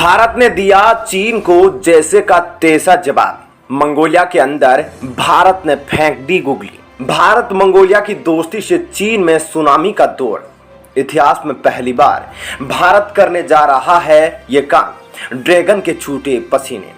भारत ने दिया चीन को जैसे का तैसा जवाब। मंगोलिया के अंदर भारत ने फेंक दी गुगली। भारत मंगोलिया की दोस्ती से चीन में सुनामी का दौर। इतिहास में पहली बार भारत करने जा रहा है ये काम। ड्रैगन के छूटे पसीने।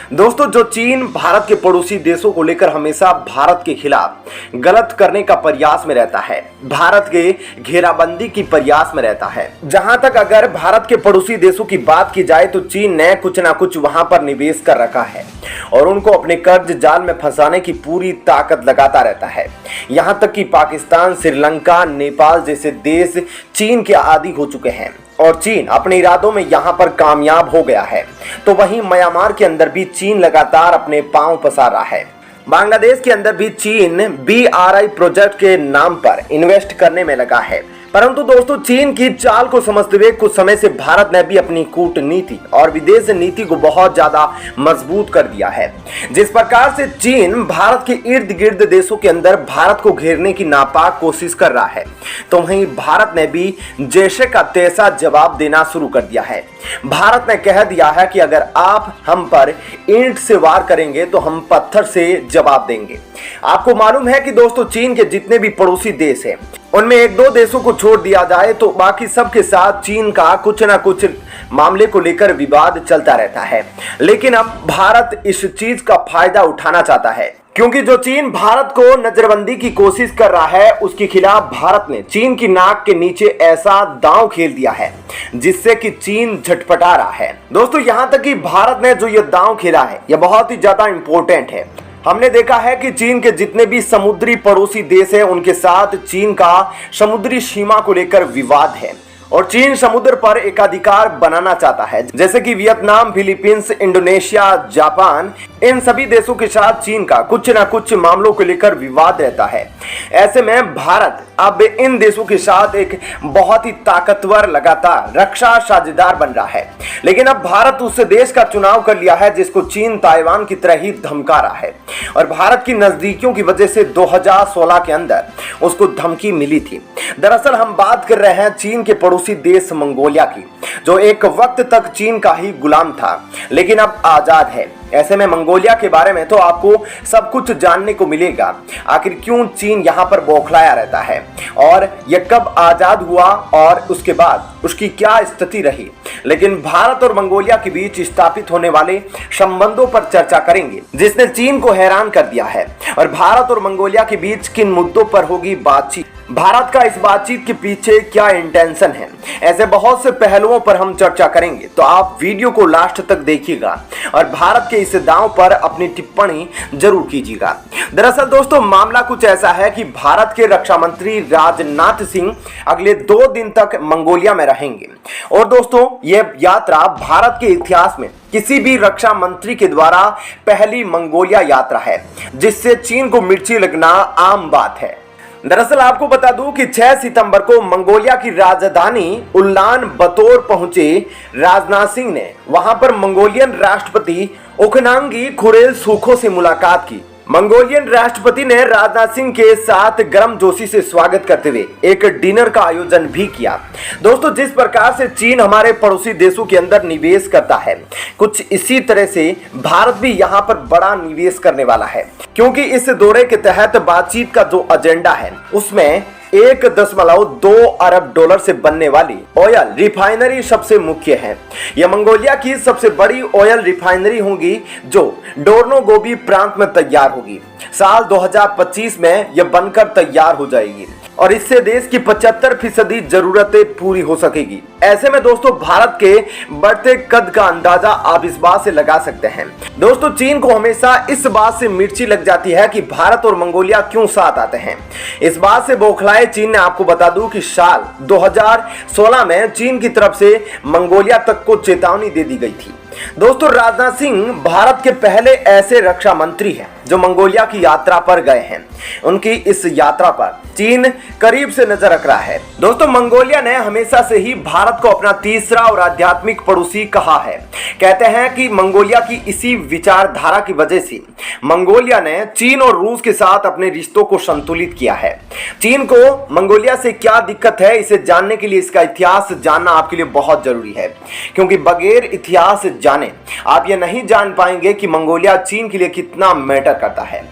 दोस्तों, जो चीन भारत के पड़ोसी देशों को लेकर हमेशा भारत के खिलाफ गलत करने का प्रयास में रहता है, भारत के घेराबंदी की प्रयास में रहता है। जहां तक अगर भारत के पड़ोसी देशों की बात की जाए तो चीन ने कुछ ना कुछ वहां पर निवेश कर रखा है और उनको अपने कर्ज जाल में फंसाने की पूरी ताकत लगाता रहता है। यहां तक कि पाकिस्तान, श्रीलंका, नेपाल जैसे देश चीन के आदी हो चुके हैं और चीन अपने इरादों में यहां पर कामयाब हो गया है। तो वहीं म्यांमार के अंदर भी चीन लगातार अपने पांव पसार रहा है। बांग्लादेश के अंदर भी चीन BRI प्रोजेक्ट के नाम पर इन्वेस्ट करने में लगा है। परंतु दोस्तों, चीन की चाल को समझते हुए कुछ समय से भारत ने भी अपनी कूटनीति और विदेश नीति को बहुत ज्यादा मजबूत कर दिया है। जिस प्रकार से चीन भारत के इर्द गिर्द देशों के अंदर भारत को घेरने की नापाक कोशिश कर रहा है, तो वहीं भारत ने भी जैसे का तैसा जवाब देना शुरू कर दिया है। भारत ने कह दिया है कि अगर आप हम पर ईंट से वार करेंगे तो हम पत्थर से जवाब देंगे। आपको मालूम है कि दोस्तों, चीन के जितने भी पड़ोसी देश हैं उनमें एक दो देशों को छोड़ दिया जाए तो बाकी सबके साथ चीन का कुछ ना कुछ मामले को लेकर विवाद चलता रहता है। लेकिन अब भारत इस चीज का फायदा उठाना चाहता है, क्योंकि जो चीन भारत को नजरबंदी की कोशिश कर रहा है उसके खिलाफ भारत ने चीन की नाक के नीचे ऐसा दांव खेल दिया है जिससे कि चीन झटपटा रहा है। दोस्तों, यहां तक कि भारत ने जो ये दांव खेला है यह बहुत ही ज्यादा इंपॉर्टेंट है। हमने देखा है कि चीन के जितने भी समुद्री पड़ोसी देश हैं उनके साथ चीन का समुद्री सीमा को लेकर विवाद है और चीन समुद्र पर एकाधिकार बनाना चाहता है। जैसे कि वियतनाम, फिलीपींस, इंडोनेशिया, जापान, इन सभी देशों के साथ चीन का कुछ ना कुछ मामलों को लेकर विवाद रहता है। ऐसे में भारत अब इन देशों के साथ एक बहुत ही ताकतवर लगातार रक्षा साझेदार बन रहा है। लेकिन अब भारत उस देश का चुनाव कर लिया है जिसको चीन ताइवान की तरह ही धमका रहा है और भारत की नजदीकियों की वजह से 2016 के अंदर उसको धमकी मिली थी। दरअसल हम बात कर रहे हैं चीन के पड़ोसी देश मंगोलिया की, जो एक वक्त तक चीन का ही गुलाम था लेकिन अब आजाद है। ऐसे में मंगोलिया के बारे में तो आपको सब कुछ जानने को मिलेगा। आखिर क्यों चीन यहाँ पर बौखलाया रहता है और यह कब आजाद हुआ और उसके बाद उसकी क्या स्थिति रही। लेकिन भारत और मंगोलिया के बीच स्थापित होने वाले संबंधों पर चर्चा करेंगे जिसने चीन को हैरान कर दिया है और भारत और मंगोलिया के बीच किन मुद्दों पर होगी बातचीत, भारत का इस बातचीत के पीछे क्या इंटेंशन है। ऐसे बहुत से पहलुओं पर हम चर्चा करेंगे, तो आप वीडियो को लास्ट तक देखिएगा और भारत के इस दांव पर अपनी टिप्पणी जरूर कीजिएगा। दरअसल दोस्तों, मामला कुछ ऐसा है कि भारत के रक्षा मंत्री राजनाथ सिंह अगले 2 दिन तक मंगोलिया में रहेंगे और दोस्तों, यह यात्रा भारत के इतिहास में किसी भी रक्षा मंत्री के द्वारा पहली मंगोलिया यात्रा है, जिससे चीन को मिर्ची लगना आम बात है। दरअसल आपको बता दूं कि 6 सितंबर को मंगोलिया की राजधानी उलान बतोर पहुंचे राजनाथ सिंह ने वहां पर मंगोलियन राष्ट्रपति उखनांगी खुरेलसुखो से मुलाकात की। मंगोलियन राष्ट्रपति ने राजनाथ सिंह के साथ गर्मजोशी से स्वागत करते हुए एक डिनर का आयोजन भी किया। दोस्तों, जिस प्रकार से चीन हमारे पड़ोसी देशों के अंदर निवेश करता है, कुछ इसी तरह से भारत भी यहां पर बड़ा निवेश करने वाला है, क्योंकि इस दौरे के तहत बातचीत का जो एजेंडा है उसमें 1.2 अरब डॉलर से बनने वाली ऑयल रिफाइनरी सबसे मुख्य है। यह मंगोलिया की सबसे बड़ी ऑयल रिफाइनरी होगी जो डोर्नोगोबी प्रांत में तैयार होगी। साल 2025 में यह बनकर तैयार हो जाएगी और इससे देश की 75% जरूरतें पूरी हो सकेगी। ऐसे में दोस्तों, भारत के बढ़ते कद का अंदाजा आप इस बात से लगा सकते हैं। दोस्तों, चीन को हमेशा इस बात से मिर्ची लग जाती है कि भारत और मंगोलिया क्यों साथ आते हैं। इस बात से बौखलाए चीन ने, आपको बता दूं कि साल 2016 में चीन की तरफ से मंगोलिया तक को चेतावनी दे दी गई थी। दोस्तों, राजनाथ सिंह भारत के पहले ऐसे रक्षा मंत्री हैं जो मंगोलिया की यात्रा पर गए हैं, उनकी इस यात्रा पर चीन करीब से नजर रख रहा है। दोस्तों, मंगोलिया ने हमेशा से ही भारत को अपना तीसरा और आध्यात्मिक पड़ोसी कहा है। कहते हैं कि मंगोलिया की इसी विचारधारा की वजह से मंगोलिया ने चीन और रूस के साथ अपने रिश्तों को संतुलित किया है। चीन को मंगोलिया से क्या दिक्कत है, इसे जानने के लिए इसका इतिहास जानना आपके लिए बहुत जरूरी है, क्योंकि बगैर इतिहास जाने आप ये नहीं जान पाएंगे कि मंगोलिया चीन के लिए कितना मैटर करता है।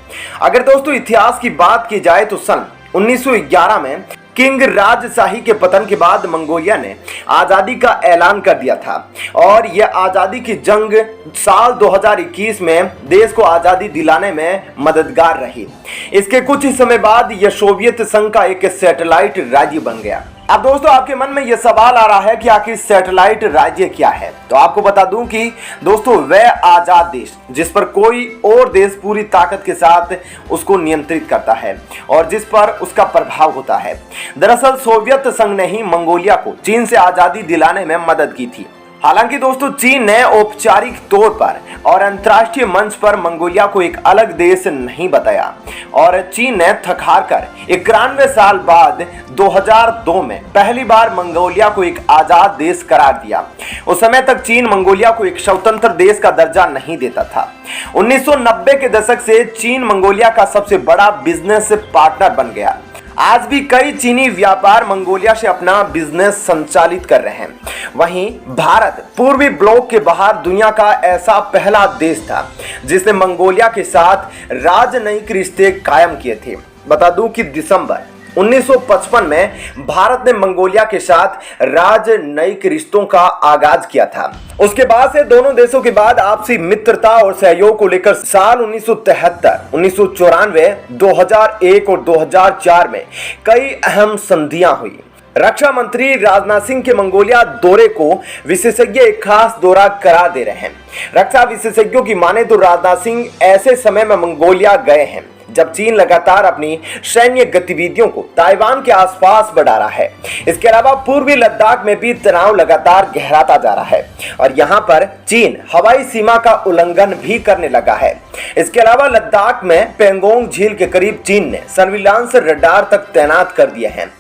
अगर दोस्तों इतिहास की बात की जाए तो सन 1911 में किंग राजशाही के पतन के बाद मंगोलिया ने आज़ादी का ऐलान कर दिया था और यह आज़ादी की जंग साल 2021 में देश को आज़ादी दिलाने में मददगार रही। इसके कुछ ही समय बाद यह सोवियत संघ का एक सैटेलाइट राज्य बन गया। अब दोस्तों, आपके मन में यह सवाल आ रहा है कि आखिर सैटेलाइट राज्य क्या है। तो आपको बता दूं कि दोस्तों वह आजाद देश जिस पर कोई और देश पूरी ताकत के साथ उसको नियंत्रित करता है और जिस पर उसका प्रभाव होता है। दरअसल सोवियत संघ ने ही मंगोलिया को चीन से आजादी दिलाने में मदद की थी। हालांकि दोस्तों चीन ने औपचारिक तौर पर और अंतर्राष्ट्रीय मंच पर मंगोलिया को एक अलग देश नहीं बताया और चीन ने थक हार कर 91 साल बाद 2002 में पहली बार मंगोलिया को एक आजाद देश करार दिया। उस समय तक चीन मंगोलिया को एक स्वतंत्र देश का दर्जा नहीं देता था। 1990 के दशक से चीन मंगोलिया का सबसे बड़ा बिजनेस पार्टनर बन गया। आज भी कई चीनी व्यापार मंगोलिया से अपना बिजनेस संचालित कर रहे हैं। वहीं भारत पूर्वी ब्लॉक के बाहर दुनिया का ऐसा पहला देश था जिसने मंगोलिया के साथ राजनयिक रिश्ते कायम किए थे। बता दूं कि दिसंबर 1955 में भारत ने मंगोलिया के साथ राजनयिक रिश्तों का आगाज किया था। उसके बाद से दोनों देशों के बाद आपसी मित्रता और सहयोग को लेकर साल 1973, 1994, 2001 और 2004 में कई अहम संधियां हुई। रक्षा मंत्री राजनाथ सिंह के मंगोलिया दौरे को विशेषज्ञ एक खास दौरा करार दे रहे हैं। रक्षा विशेषज्ञों की माने तो राजनाथ सिंह ऐसे समय में मंगोलिया गए हैं जब चीन लगातार अपनी सैन्य गतिविधियों को ताइवान के आसपास बढ़ा रहा है। इसके अलावा पूर्वी लद्दाख में भी तनाव लगातार गहराता जा रहा है और यहाँ पर चीन हवाई सीमा का उल्लंघन भी करने लगा है। इसके अलावा लद्दाख में पेंगोंग झील के करीब चीन ने सर्विलांस रडार तक तैनात कर दिए हैं।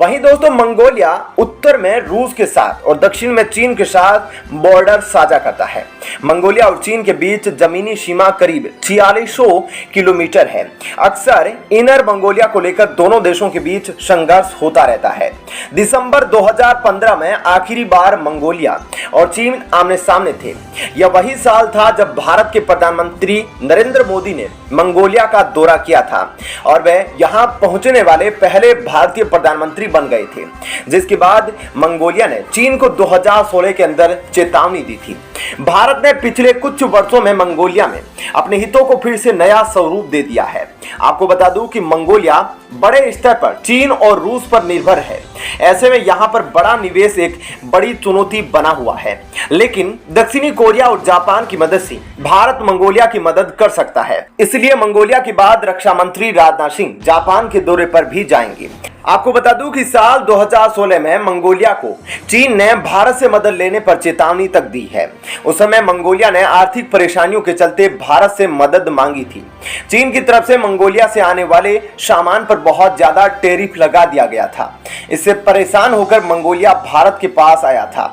वहीं दोस्तों मंगोलिया उत्तर में रूस के साथ और दक्षिण में चीन के साथ बॉर्डर साझा करता है। मंगोलिया और चीन के बीच जमीनी सीमा करीब 4600 किलोमीटर है। अक्सर इनर मंगोलिया को लेकर दोनों देशों के बीच संघर्ष होता रहता है। दिसंबर 2015 में आखिरी बार मंगोलिया और चीन आमने सामने थे। यह वही साल था जब भारत के प्रधानमंत्री नरेंद्र मोदी ने मंगोलिया का दौरा किया था और वह यहां पहुंचने वाले पहले भारतीय प्रधानमंत्री बन गए थे, जिसके बाद मंगोलिया ने चीन को 2016 के अंदर चेतावनी दी थी। भारत ने पिछले कुछ वर्षों में मंगोलिया में अपने हितों को फिर से नया स्वरूप दे दिया है। आपको बता दूं कि मंगोलिया बड़े स्तर पर चीन और रूस पर निर्भर है। ऐसे में यहाँ पर बड़ा निवेश एक बड़ी चुनौती बना हुआ है, लेकिन दक्षिणी कोरिया और जापान की मदद से भारत मंगोलिया की मदद कर सकता है। इसलिए मंगोलिया के बाद रक्षा मंत्री राजनाथ सिंह जापान के दौरे पर भी जाएंगे। आपको बता दूं कि साल 2016 में मंगोलिया को चीन ने भारत से मदद लेने पर चेतावनी तक दी है। उस समय मंगोलिया ने आर्थिक परेशानियों के चलते भारत से मदद मांगी थी। चीन की तरफ से मंगोलिया से आने वाले सामान पर बहुत ज्यादा टैरिफ लगा दिया गया था। इससे परेशान होकर मंगोलिया भारत के पास आया था।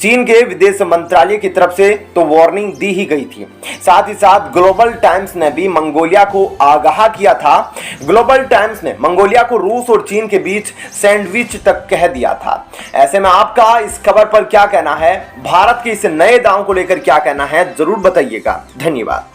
चीन के विदेश मंत्रालय की तरफ से तो वार्निंग दी ही गई थी। साथ ही साथ ग्लोबल टाइम्स ने भी मंगोलिया को आगाह किया था। ग्लोबल टाइम्स ने मंगोलिया को रूस और चीन के बीच सैंडविच तक कह दिया था। ऐसे में आपका इस खबर पर क्या कहना है, भारत के इस नए दांव को लेकर क्या कहना है, जरूर बताइएगा। धन्यवाद।